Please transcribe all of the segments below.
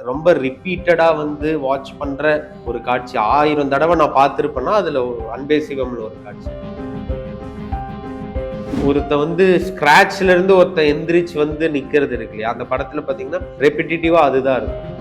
ரொம்ப ரிப்பீட்டடா வந்து வாட்ச் பண்ற ஒரு காட்சி 1000 தடவை நான் பார்த்திருப்பேன்னா அதுல அன்பே சிவம்ல ஒரு காட்சி. ஒருத்த வந்து ஸ்கிராச்ல இருந்து ஒருத்த எந்திரிச்சு வந்து நிக்கிறது இருக்கு இல்லையா, அந்த படத்துல பாத்தீங்கன்னா ரெப்பிட்டேட்டிவா அதுதான் இருக்கும்.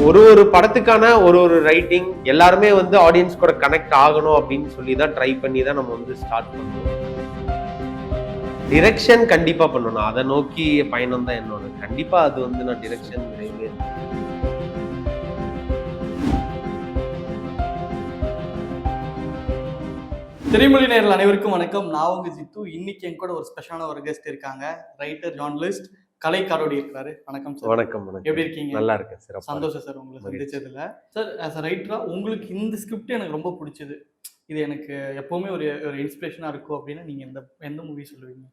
ஒரு ஒரு படத்துக்கான ஒரு ஒரு ரைட்டிங் எல்லாருமே வந்து ஆடியன்ஸ் கூட கனெக்ட் ஆகணும் அப்படின்னு சொல்லி தான் ட்ரை பண்ணி தான் நம்ம வந்து ஸ்டார்ட் பண்ணுவோம். டிரெக்ஷன் கண்டிப்பா பண்ணணும், அதை நோக்கி பயணம் தான் என்னோட. கண்டிப்பா அது வந்து நான் டிரெக்ஷன் திரைமொழி நேயர்கள் அனைவருக்கும் வணக்கம். நான் உங்க ஜித்து. இன்னைக்கு என் கூட ஒரு ஸ்பெஷலான ஒரு கெஸ்ட் இருக்காங்க. ரைட்டர், ஜேர்னலிஸ்ட் கலை காரோடி இருக்காரு. வணக்கம் சார். வணக்கம். எப்படி இருக்கீங்க? நல்லா இருக்கேன் சார். சந்தோஷம் சார் உங்களை சந்திச்சதுல. சார், ஆஸ் அ ரைட்டரா உங்களுக்கு இந்த ஸ்கிரிப்ட் எனக்கு ரொம்ப பிடிச்சது, இது எனக்கு எப்பவுமே ஒரு ஒரு இன்ஸ்பிரேஷனா இருக்கும் அப்படின்னா நீங்க எந்த மூவி சொல்லுவீங்க?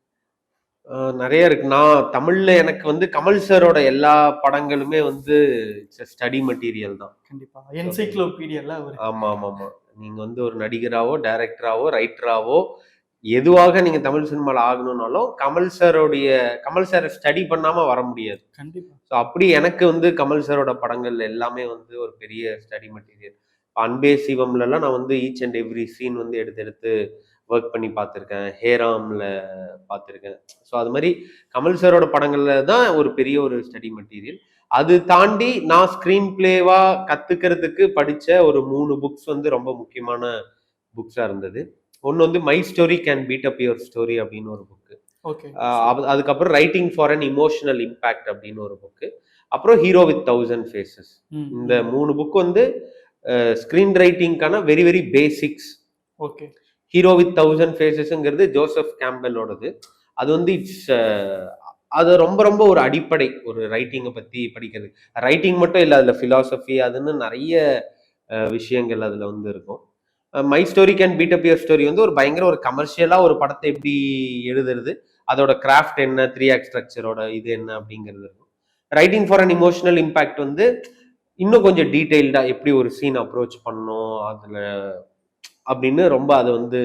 நிறைய இருக்கு. நான் தமிழ்ல எனக்கு வந்து கமல் சாரோட எல்லா படங்களுமே வந்து ஸ்டடி மெட்டீரியல் தான். கண்டிப்பா என்சைக்ளோபீடியால அவர். ஆமா ஆமா ஆமா. நீங்க வந்து ஒரு நடிகராவோ, டைரக்டராவோ, ரைட்டராவோ எதுவாக நீங்க தமிழ் சினிமால ஆகணும்னாலும் கமல் சாரை ஸ்டடி பண்ணாம வர முடியாது. கண்டிப்பா. ஸோ அப்படி எனக்கு வந்து கமல் சாரோட படங்கள் எல்லாமே வந்து ஒரு பெரிய ஸ்டடி மெட்டீரியல். அன்பே சிவம்லலாம் நான் வந்து ஈச் அண்ட் எவ்ரி சீன் வந்து எடுத்து எடுத்து ஒர்க் பண்ணி பார்த்துருக்கேன். ஹேராம்ல பார்த்துருக்கேன். ஸோ அது மாதிரி கமல் சாரோட படங்கள்ல தான் ஒரு பெரிய ஒரு ஸ்டடி மெட்டீரியல். அது தாண்டி நான் ஸ்க்ரீன் பிளேவா கத்துக்கிறதுக்கு படிச்ச ஒரு 3 புக்ஸ் வந்து ரொம்ப முக்கியமான புக்ஸா இருந்தது. ஒன்னு வந்து my story can beat up your story அப்படின்னு ஒரு புக்கு. அதுக்கப்புறம் writing for an emotional impact அப்படின்னு ஒரு புக்கு. அப்புறம் ஹீரோ வித் 1000 ஃபேஸஸ். இந்த 3 புக் வந்து ஸ்கிரீன் ரைட்டிங்கான very very basics. Okay. Hero with 1000 ஃபேஸஸ்ங்கிறது ஜோசப் கேம்பெல்லோடது. அது வந்து அது ரொம்ப ரொம்ப ஒரு அடிப்படை ஒரு ரைட்டிங்கை பத்தி படிக்கிறது. ரைட்டிங் மட்டும் இல்லை, அதுல பிலாசபி அதுன்னு நிறைய விஷயங்கள் அதுல வந்து இருக்கும். My story can beat up your story வந்து ஒரு பயங்கர ஒரு கமர்ஷியலா ஒரு படத்தை எப்படி எழுதுறது, அதோட கிராஃப்ட் என்ன, 3 ஆக்ட் ஸ்ட்ரக்சரோட இது என்ன அப்படிங்கிறது இருக்கும். Writing for an emotional impact வந்து இன்னும் கொஞ்சம் டீடைல்டா எப்படி ஒரு சீன் அப்ரோச் பண்ணணும் அதுல அப்படின்னு ரொம்ப அது வந்து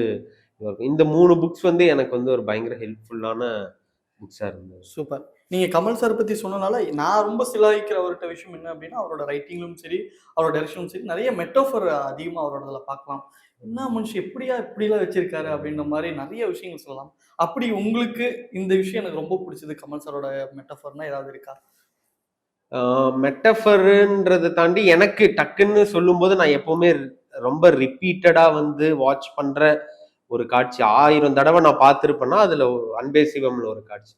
இந்த 3 புக்ஸ் வந்து எனக்கு வந்து ஒரு பயங்கர ஹெல்ப்ஃபுல்லான புக்ஸா இருந்தது. சூப்பர். நீங்க கமல் சார் பத்தி சொன்னனால நான் ரொம்ப சிலாய்க்கிற அவர்கிட்ட விஷயம் என்ன அப்படின்னா, அவரோட ரைட்டிங்லும் சரி, அவரோட டைரக்ஷனும் சரி, நிறைய மெட்டோஃபர் அதிகமா அவரோடதுல பார்க்கலாம். என்ன மனுஷன் இப்படிலாம் வச்சிருக்காரு அப்படின்ற மாதிரி நிறைய விஷயங்கள் சொல்லலாம். அப்படி உங்களுக்கு இந்த விஷயம் எனக்கு ரொம்ப பிடிச்சது கமல் சாரோட மெட்டோஃபர்னா ஏதாவது இருக்கா? மெட்டஃபர்ன்றதை தாண்டி எனக்கு டக்குன்னு சொல்லும்போது நான் எப்பவுமே ரொம்ப ரிப்பீட்டடா வந்து வாட்ச் பண்ற ஒரு காட்சி 1000 தடவை நான் பார்த்திருப்பேன்னா அதுல அன்பே சிவம்ல ஒரு காட்சி.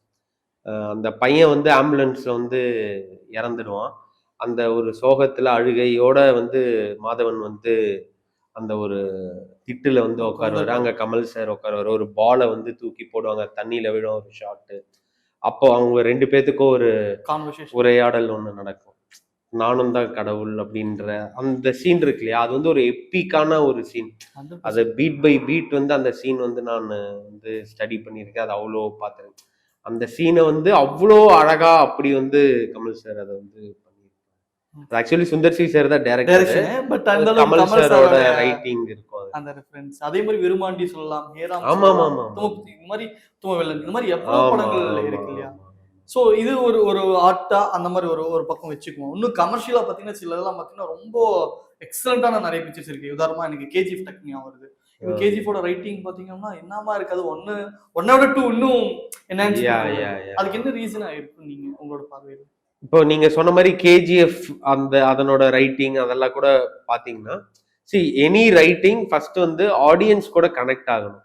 அந்த பையன் வந்து ஆம்புலன்ஸ்ல வந்து இறந்துடுவான். அந்த ஒரு சோகத்துல அழுகையோட வந்து மாதவன் வந்து அந்த ஒரு திட்டுல வந்து உட்காருவாரு. அங்க கமல் சார் உட்காருவாரு. ஒரு பாலை வந்து தூக்கி போடுவாங்க, தண்ணியில விழும் ஒரு ஷாட்டு. அப்போ அவங்க 2 பேத்துக்கும் ஒரு உரையாடல் ஒண்ணு நடக்கும். நானும் தான் கடவுள் அப்படின்ற அந்த சீன் இருக்கு இல்லையா, அது வந்து ஒரு எப்பிக்கான ஒரு சீன். அது பீட் பை பீட் வந்து அந்த சீன் வந்து நான் வந்து ஸ்டடி பண்ணியிருக்கேன். அது அவ்வளோ பார்த்தேன். அந்த சீனை வந்து அவ்வளோ அழகா அப்படி வந்து கமல் சார் அதை வந்து பண்ணியிருக்காங்க. ஆக்சுவலி சுந்தர் சி சார் தான் டைரக்டர், பட் அந்த கமல் சாரோட ரைட்டிங் இருக்கும் அந்த ரெஃபரன்ஸ். அதே மாதிரி விருமாண்டி சொல்லலாம், ஹேராம், ஆமா ஆமா ஆமா, இந்த மாதிரி தூவவெள்ளன், இந்த மாதிரி எவ்வளவு படங்கள் இருக்கு இல்லையா. ஸோ இது ஒரு ஒரு ஆர்ட்டா அந்த மாதிரி ஒரு ஒரு பக்கம் வச்சுக்குவோம். இன்னும் கமர்ஷியலா பார்த்தீங்கன்னா சில இதெல்லாம் பார்த்தீங்கன்னா ரொம்ப எக்ஸலண்டான நிறைய பிக்சர்ஸ் இருக்கு. உதாரணமா எனக்கு கேஜிஎஃப் டக்கு ஞாபகம் வருது. கேஜிஎஃபோட ரைட்டிங் பாத்தீங்கன்னா என்னமா இருக்காது, ஒன்னோட 2 இன்னும் என்ஹான்ஸ். அதுக்கு என்ன ரீசனா இருக்கும் நீங்க உங்களோட பார்வையில? இப்போ நீங்க சொன்ன மாதிரி கேஜிஎஃப் அதனோட ரைட்டிங் அதெல்லாம் கூட பாத்தீங்கன்னா, எனி ரைட்டிங் ஃபர்ஸ்ட் வந்து ஆடியன்ஸ் கூட கனெக்ட் ஆகணும்.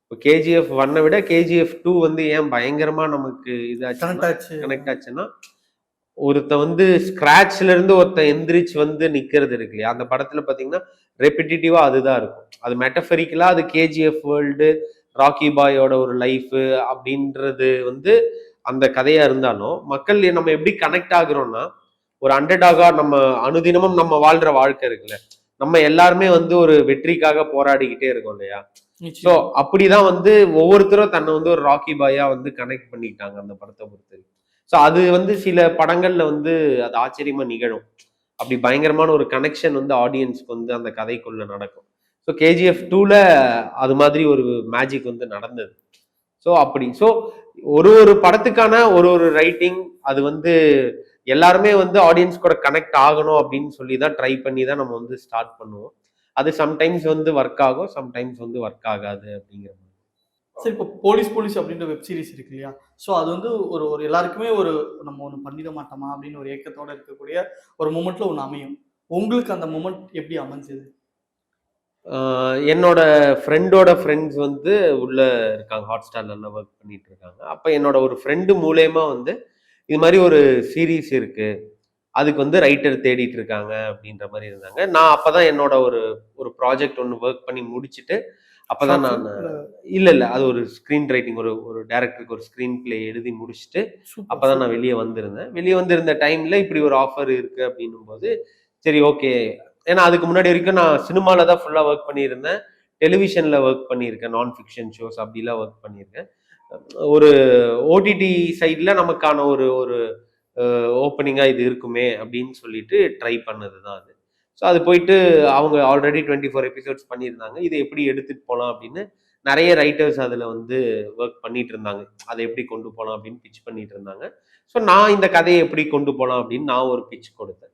இப்போ கேஜிஎஃப் 1 விட கேஜிஎஃப் 2 வந்து ஏன் பயங்கரமா நமக்கு கனெக்ட் ஆச்சுன்னா, ஒருத்த வந்து ஸ்கிராச்ல இருந்து ஒருத்த எந்திரிச்சு வந்து நிக்கிறது இருக்கு இல்லையா, அந்த படத்துல பாத்தீங்கன்னா ரெப்பிட்டேட்டிவா அதுதான் இருக்கும். அது மெட்டஃபரிக்கலா அது கேஜிஎஃப் வேர்ல்டு, ராக்கி பாயோட ஒரு லைஃப் அப்படின்றது வந்து அந்த கதையா இருந்தாலும், மக்கள் நம்ம எப்படி கனெக்ட் ஆகுறோம்னா, ஒரு அண்டர்டாகா நம்ம அனுதினமும் நம்ம வாழ்ற வாழ்க்கை இருக்குல்ல, நம்ம எல்லாருமே வந்து ஒரு வெற்றிக்காக போராடிக்கிட்டே இருக்கோம் இல்லையா. ஸோ அப்படிதான் வந்து ஒவ்வொருத்தரும் தன்னை வந்து ஒரு ராக்கி பாயா வந்து கனெக்ட் பண்ணிட்டாங்க அந்த படத்தை பொறுத்து. ஸோ அது வந்து சில படங்கள்ல வந்து அது ஆச்சரியமா நிகழும். அப்படி பயங்கரமான ஒரு கனெக்ஷன் வந்து ஆடியன்ஸ்க்கு வந்து அந்த கதைக்குள்ள நடக்கும். ஸோ கேஜிஎஃப் 2ல அது மாதிரி ஒரு மேஜிக் வந்து நடந்தது. ஸோ அப்படி ஒரு ஒரு படத்துக்கான ஒரு ஒரு ரைட்டிங் அது வந்து எல்லாருமே வந்து ஆடியன்ஸ் கூட கனெக்ட் ஆகணும் அப்படின்னு சொல்லி தான் ட்ரை பண்ணி தான் நம்ம வந்து ஸ்டார்ட் பண்ணுவோம். அது சம்டைம்ஸ் வந்து ஒர்க் ஆகும், சம்டைம்ஸ் வந்து ஒர்க் ஆகாது அப்படிங்கிற மாதிரி. சரி, இப்போ போலீஸ் போலீஸ் அப்படின்ற வெப் சீரிஸ் இருக்கு இல்லையா? ஸோ அது வந்து ஒரு ஒரு எல்லாருக்குமே ஒரு நம்ம ஒண்ணு பண்ணிட மாட்டோமா அப்படின்னு ஒரு ஏக்கத்தோட இருக்கக்கூடிய ஒரு மொமெண்ட்ல ஒண்ணு அமையும். உங்களுக்கு அந்த மொமெண்ட் எப்படி அமைஞ்சது? என்னோட ஃப்ரெண்டோட ஃப்ரெண்ட்ஸ் வந்து உள்ள இருக்காங்க. ஹாட்ஸ்டார்லலாம் ஒர்க் பண்ணிட்டு இருக்காங்க. அப்ப என்னோட ஒரு ஃப்ரெண்டு மூலியமா வந்து, இது மாரி ஒரு சீரிஸ் இருக்கு. அதுக்கு வந்து ரைட்டர் தேடிட்டு இருக்காங்க அப்படின்ற மாரி இருந்தாங்க. நான் அப்பதான் என்னோட ஒரு ஒரு ப்ராஜெக்ட் ஒண்ணு ஒர்க் பண்ணி முடிச்சுட்டு, அப்பதான் ஷார்ட் நானு ஃபிலிம் இல்ல. இல்ல. அது ஒரு ஸ்க்ரீன் ரைட்டிங் ஒரு ஒரு டைரக்டருக்கு ஒரு ஸ்க்ரீன் பிளே எழுதி முடிச்சுட்டு, சூப்பர், அப்பதான் நான் சூப்பர். வெளிய வந்திருந்தேன். வெளிய வந்திருந்த டைம்ல இப்படி ஒரு ஆஃபர் இருக்கு அப்படின்னும்போது, சரி ஓகே. ஏன்னா அதுக்கு முன்னாடி வரைக்கும் நான் சினிமால தான் ஃபுல்லா ஒர்க் பண்ணியிருந்தேன். டெலிவிஷன்ல ஒர்க் பண்ணியிருக்கேன். நான் ஃபிக்ஷன் ஷோஸ் அப்படிலாம் ஒர்க் பண்ணியிருக்கேன். ஒரு ஓடிடி சைட்ல நமக்கான ஒரு ஒரு ஓப்பனிங்கா இது இருக்குமே அப்படின்னு சொல்லிட்டு ட்ரை பண்ணது தான் அது. ஸோ அது போயிட்டு அவங்க ஆல்ரெடி 24 எபிசோட்ஸ் பண்ணியிருந்தாங்க. இதை எப்படி எடுத்துட்டு போலாம் அப்படின்னு நெறைய ரைட்டர்ஸ் அதுல வந்து ஒர்க் பண்ணிட்டு இருந்தாங்க. அதை எப்படி கொண்டு போலாம் அப்படின்னு பிட்ச் பண்ணிட்டு இருந்தாங்க. ஸோ நான் இந்த கதையை எப்படி கொண்டு போலாம் அப்படின்னு நான் ஒரு பிட்ச் கொடுத்தேன்.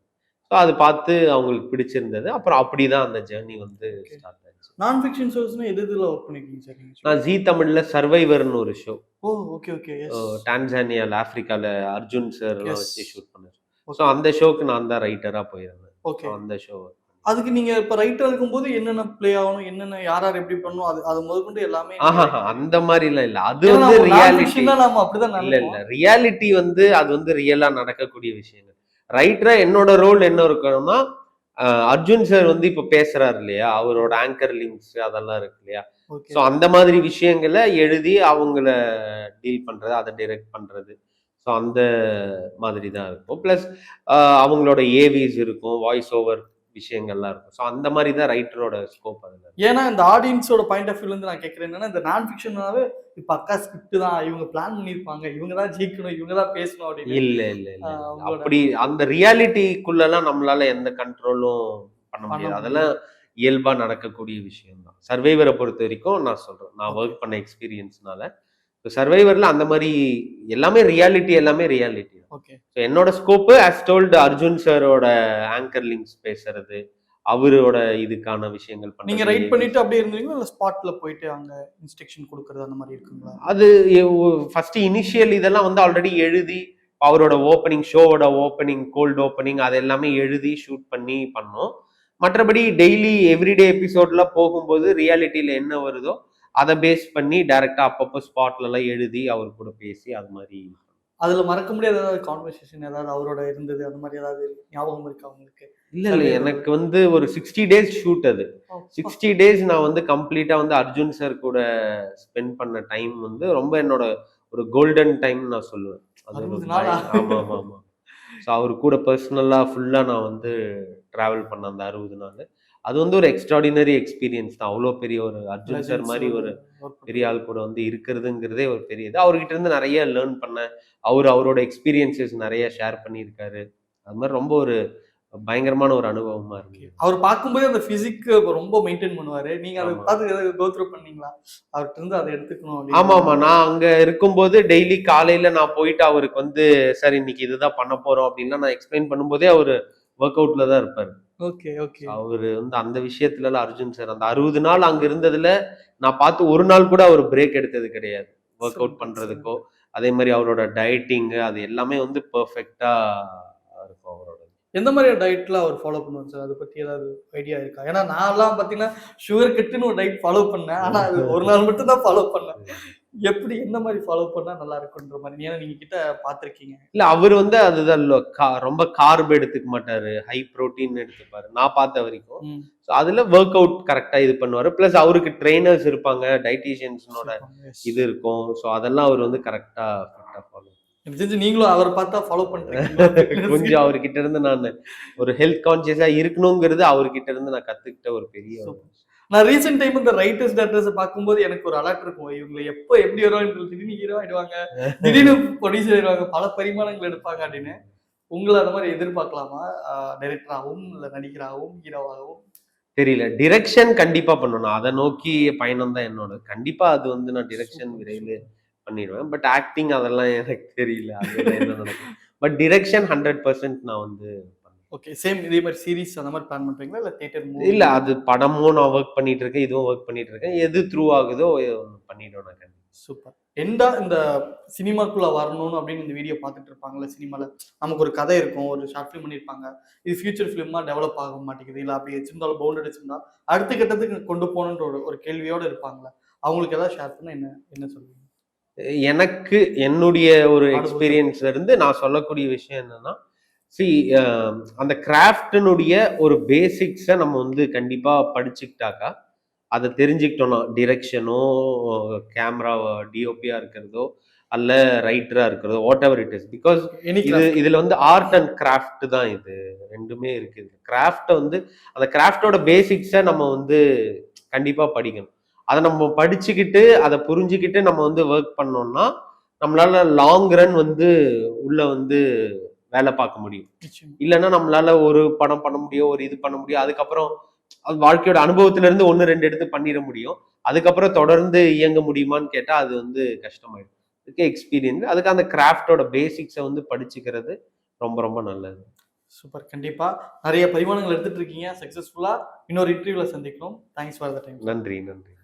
ஸோ அது பார்த்து அவங்களுக்கு பிடிச்சிருந்தது. அப்புறம் அப்படிதான் அந்த ஜர்னி வந்து ஓகே. ஸ்டார்ட் ஆச்சு. நான் ஃபிக்ஷன் ஷோஸ்னா எது எதுல ஒர்க் பண்ணிருக்கீங்க சார் நீங்க? நான் ஜீ தமிழ்ல சர்வைவர்னு ஒரு show. Oh! Okay, okay. Yes. டான்சானியால, ஆப்பிரிக்கால அர்ஜுன் சார்லாம் எஸ். வச்சு ஷூட் பண்ணாரு. ஸோ ஓகே, அந்த ஷோக்கு நான் தான் ரைட்டரா போயிருந்தேன். So okay. அந்த ஷோ அதுக்கு நீங்க இப்ப ரைட்டரா இருக்கும்போது என்னென்ன ப்ளே ஆகணும், என்னென்ன யார் யார் எப்படி பண்ணணும், அது அது முதற்கொண்டு எல்லாமே நீங்க ஆஹாஹா! ரைட் அந்த மாரிலாம் இல்ல. அது ஏன்னா வந்து நம்ம நான் ரியாலிட்டி. ஃபிக்ஷன்னா நாம அப்படிதான் இல்ல. நெனைப்போம். ரியாலிட்டி வந்து அது வந்து ரியலா நடக்கக்கூடிய விஷயங்கள். ரைட்டரா என்னோட ரோல் என்ன இருக்கணும்னா, அர்ஜுன் சார் வந்து இப்ப பேசுறாரு இல்லையா? அவரோட ஆங்கர் லிங்க்ஸ் அதெல்லாம் இருக்கு இல்லையா? ஓகே. ஸோ அந்த மாதிரி விஷயங்கள எழுதி அவங்கள டீல் பண்றது, அத டைரக்ட் பண்றது. ஸோ அந்த மாதிரி தான் இருக்கும். பிளஸ் அவங்களோட ஏவிஸ் இருக்கும். வாய்ஸ் ஓவர் விஷயங்கள்லாம் இருக்கும். ஸோ அந்த மாரி தான் ரைட்டரோட ஸ்கோப் அதுல. ஏன்னா இந்த ஆடியன்ஸோட பாயிண்ட் ஆஃப் வியூல இருந்து நான் கேட்கிறேன் என்னன்னா, இந்த நான் ஃபிக்ஷன்னாவே இது பக்கா ஸ்கிரிப்ட் தான். இவங்க பிளான் பண்ணியிருப்பாங்க. இவங்க தான் ஜெயிக்கணும், இவங்க தான் பேசணும் அப்படின்னு. இல்ல. உங்களோட அப்படி அந்த ரியாலிட்டிக்குள்ளலாம் நம்மளால எந்த கண்ட்ரோலும் பண்ண பண்ண முடியாது. முடியாது. அதெல்லாம் இயல்பா நடக்கக்கூடிய விஷயம் தான். சர்வைவர பொறுத்தவரைக்கும் நான் சொல்றேன். நான் ஓகே, வொர்க் பண்ண எக்ஸ்பீரியன்ஸ்னால. சர்வைவர்ல அந்த மாரி எல்லாமே ரியாலிட்டி எல்லாமே ரியாலிட்டி தான். ஓகே. ஸோ என்னோட ஸ்கோப்பு ஆஸ் டோல்டு அர்ஜுன் சாரோட ஆங்கர் லிங்க்ஸ் பேசுறது, அவரோட இதுக்கான விஷயங்கள் நீங்க பண்றது. ரைட் பண்ணிட்டு அப்படியே இருந்தீங்களா? இல்ல ஸ்பாட்ல போயிட்டு அங்க இன்ஸ்ட்ரக்ஷன் குடுக்குறது அந்த மாரி இருக்குங்களா? அது ஃபர்ஸ்ட் இனிஷியல் இதெல்லாம் வந்து ஆல்ரெடி எழுதி, அவரோட ஓப்பனிங் ஷோவோட ஓப்பனிங், கோல்ட் ஓப்பனிங் அது எல்லாமே எழுதி ஷூட் பண்ணி பண்ணோம். மற்றபடி டெய்லி எவ்ரிடே எபிசோட்ல போகும்போது ரியாலிட்டில என்ன வருதோ, அத பேஸ் பண்ணி டைரக்ட்டா அப்பப்போ ஸ்பாட்லலாம் எழுதி அவர் கூட பேசி அது மாரி. அதுல மறக்க முடியாத ஏதாவது கான்வர்சேஷன் ஏதாவது அவரோட இருந்தது அந்த மாரி ஏதாவது ஞாபகம் இருக்கா உங்களுக்கு? இல்ல. சர்வைவல். எனக்கு வந்து ஒரு 60 டேஸ் ஷூட் அது. அப்பா! 60 டேஸ் நான் வந்து கம்ப்ளீட்டா வந்து அர்ஜுன் சார் கூட ஸ்பெண்ட் பண்ண டைம் வந்து ரொம்ப என்னோட ஒரு கோல்டன் டைம்னு நான் சொல்லுவேன். அது ஒரு 60 நாளா? ஆமாமாமா. ஸோ அவரு கூட பர்சனலா ஃபுல்லா நான் வந்து டிராவல் பண்ண அந்த 60 நாளு. அது வந்து ஒரு எக்ஸ்ட்ரார்டினரி எக்ஸ்பீரியன்ஸ் தான். அவ்ளோ பெரிய ஒரு அர்ஜுன் சார் லெஜண்ட்ஸ் மாரி ஒரு ஒரு ஒர்க் பெரிய பண்றது. ஆள் கூட வந்து இருக்கிறதுங்கிறதே ஒரு பெரிய இது. அவர்கிட்ட இருந்து நெறைய லேர்ன் பண்ணேன். அவரோட எக்ஸ்பீரியன்ஸஸ் நெறைய ஷேர் பண்ணியிருக்காரு. அது மாரி ரொம்ப ஒரு பயங்கரமான ஒரு அனுபவமா ஓகே. இருந்தது. அவர் பார்க்கும்போதே அந்த பிசிக் ரொம்ப மெயின்டெயின் பண்ணுவாரு. நீங்க அத ஆமா. பார்த்து ஏதாவது கோ த்ரூ பண்ணீங்களா? அவர்ட்ட இருந்து அத எடுத்துக்கணும் அப்படின்னு. ஆமாமா. நான் அங்க இருக்கும்போது டெய்லி காலையில நான் போயிட்டு அவருக்கு வந்து, "சார் இன்னைக்கு இதுதான் பண்ண போறோம்" அப்படின்லாம் நான் எக்ஸ்ப்ளைன் பண்ணும்போதே அவரு வொர்க் அவுட்ல தான் இருப்பாரு. Okay, okay. அவரு வந்து அந்த விஷயத்துலலாம் அர்ஜுன் சார் அந்த 60 நாள் அங்க இருந்ததுல, நான் பார்த்து ஒரு நாள் கூட அவரு பிரேக் எடுத்தது கிடையாது. வொர்க் அவுட் சிறப்பு, பண்றதுக்கோ, சிறப்பு. அதே மாரி அவரோட டயட்டிங் அது எல்லாமே வந்து பெர்ஃபெக்ட்டா இருக்கும் அவரோடது. எந்த மாதிரியான டயட்லாம் அவர் ஃபாலோ பண்ணுவாரு சார்? அத பத்தி ஏதாவது ஐடியா இருக்கா? ஏன்னா நான்லாம் பார்த்தீங்கன்னா, சுகர் கட்டுன்னு ஒரு டயட் ஃபாலோ பண்ணேன். ஆனா அது ஒரு நாள் மட்டும் தான் ஃபாலோ பண்ணேன். எப்படி எந்த மாரி ஃபாலோ பண்ணா நல்லா இருக்குன்ற மாரி. ஏன்னா நீங்க கிட்ட பார்த்துருக்கீங்க. இல்ல அவரு வந்து அதுதான் ரொம்ப கார்ப் எடுத்துக்க மாட்டாரு. ஹை புரோட்டீன் எடுத்துப்பாரு. நான் பார்த்த வரைக்கும். ம். ஸோ அதுல வொர்க் அவுட் கரெக்ட்டா இது பண்ணுவாரு. பிளஸ் அவருக்கு ட்ரெய்னர்ஸ் இருப்பாங்க. டயட்டீஷியன்ஸ்னோட சூப்பர். எஸ். இது இருக்கும். ஸோ அதெல்லாம் அவரு வந்து கரெக்ட்டா ஃபிட்டா ஃபாலோ. எனக்கு தெரிஞ்சு நீங்களும் அவர பார்த்தா ஃபாலோ பண்ணிருக்கீங்களா? ஃபிட்னஸ்க்கு. கொஞ்சம் அவர்கிட்ட இருந்து நானு ஒரு ஹெல்த் கான்ஷியஸா இருக்கணுங்கிறது அவர்கிட்ட இருந்து நான் கத்துக்கிட்ட ஒரு பெரிய சூப்பர். நான் ரீசென்ட் டைம் இந்த ரைட்டர்ஸ், டைரக்டர்ஸ பார்க்கும்போது எனக்கு ஒரு அலர்ட் இருக்கும். இவங்க எப்ப எப்படி வருவாங்கன்னு தெரியல. திடீர்னு ஹீரோ ஆயிடுவாங்க. திடீர்னு ப்ரொடியூசர் ஆயிடுவாங்க. பல பரிமாணங்கள் எடுப்பாங்க அப்படின்னு. உங்கள அந்த மாரி எதிர்பார்க்கலாமா? டைரக்டராகவும், இல்ல நடிகராகவும், ஹீரோவாகவும்? தெரியல. டிரெக்ஷன் கண்டிப்பா பண்ணணும். அத நோக்கி பயணம் தான் என்னோட. கண்டிப்பா அது வந்து நான் டிரெக்ஷன் சூப்பர், விரைவிலே சூப்பர். பண்ணிடுவேன். பட் ஆக்டிங் அதெல்லாம் எனக்கு தெரியல. அதுல என்ன நடக்கும். பட் டிரெக்ஷன் 100% நான் வந்து ஓகே. சேம் இதே மாதிரி சீரிஸ் அந்த மாதிரி பிளான் பண்றீங்களா இல்ல தியேட்டர் மூவி? இல்ல அது படமும் நான் ஒர்க் பண்ணிட்டு இருக்கேன், இதுவும் ஒர்க் பண்ணிட்டு இருக்கேன். எது த்ரூ ஆகுதோ பண்ணிடுவேன் நான் கண்டிப்பா. சூப்பர். எண்டா இந்த சினிமாக்குள்ள வரணும்னு அப்படின்னு இந்த வீடியோ பார்த்துட்டு இருப்பாங்கல்ல சினிமால. நமக்கு ஒரு கதை இருக்கும், ஒரு ஷார்ட் ஃபிலிம் பண்ணியிருப்பாங்க. இது ஃபியூச்சர் ஃபிலிமா டெவலப் ஆக மாட்டேங்குது. இல்ல அப்படி வச்சிருந்தாலும் பவுண்டட் வச்சிருந்தா அடுத்த கட்டத்துக்கு கொண்டு போகணுன்ற ஒரு ஒரு கேள்வியோட இருப்பாங்கல்ல. அவங்களுக்கு ஏதாவது ஷேர் பண்ணா என்ன என்ன சொல்லுவீங்க? எனக்கு என்னுடைய ஒரு எக்ஸ்பீரியன்ஸ்ல இருந்து நான் சொல்லக்கூடிய விஷயம் என்னன்னா, சி அந்த கிராஃப்டினுடைய ஒரு பேசிக்ஸை நம்ம வந்து கண்டிப்பா படிச்சுக்கிட்டாக்கா, அதை தெரிஞ்சுக்கிட்டோம்னா டிரெக்ஷனோ, கேமரா டிஓபியா இருக்கிறதோ, அல்ல ரைட்டரா இருக்கிறதோ, what ever it is. Because இதுல வந்து ஆர்ட் அண்ட் கிராஃப்ட் தான் இது ரெண்டுமே இருக்குது. கிராஃப்டை வந்து அந்த கிராஃப்டோட பேசிக்ஸை நம்ம வந்து கண்டிப்பா படிக்கணும். அதை நம்ம படிச்சுக்கிட்டு அதை புரிஞ்சுக்கிட்டு நம்ம வந்து ஒர்க் பண்ணோம்னா நம்மளால லாங் ரன் வந்து உள்ள வந்து வேலை பார்க்க முடியும். இல்லைன்னா நம்மளால ஒரு படம் பண்ண முடியும், ஒரு இது பண்ண முடியும். அதுக்கப்புறம் வாழ்க்கையோட அனுபவத்துல இருந்து 1-2 எடுத்து பண்ணிட முடியும். அதுக்கப்புறம் தொடர்ந்து இயங்க முடியுமான்னு கேட்டா அது வந்து கஷ்டமாயிடும். இதுக்கு எக்ஸ்பீரியன்ஸ், அதுக்கு அந்த கிராஃப்டோட பேசிக்ஸை வந்து படிச்சுக்கிறது ரொம்ப ரொம்ப நல்லது. சூப்பர். கண்டிப்பா நிறைய பரிமாணங்கள் எடுத்துட்டு இருக்கீங்க சக்சஸ்ஃபுல்லா. இன்னொரு இன்டர்வியூல சந்திக்கிறோம். Thanks for the time. நன்றி நன்றி.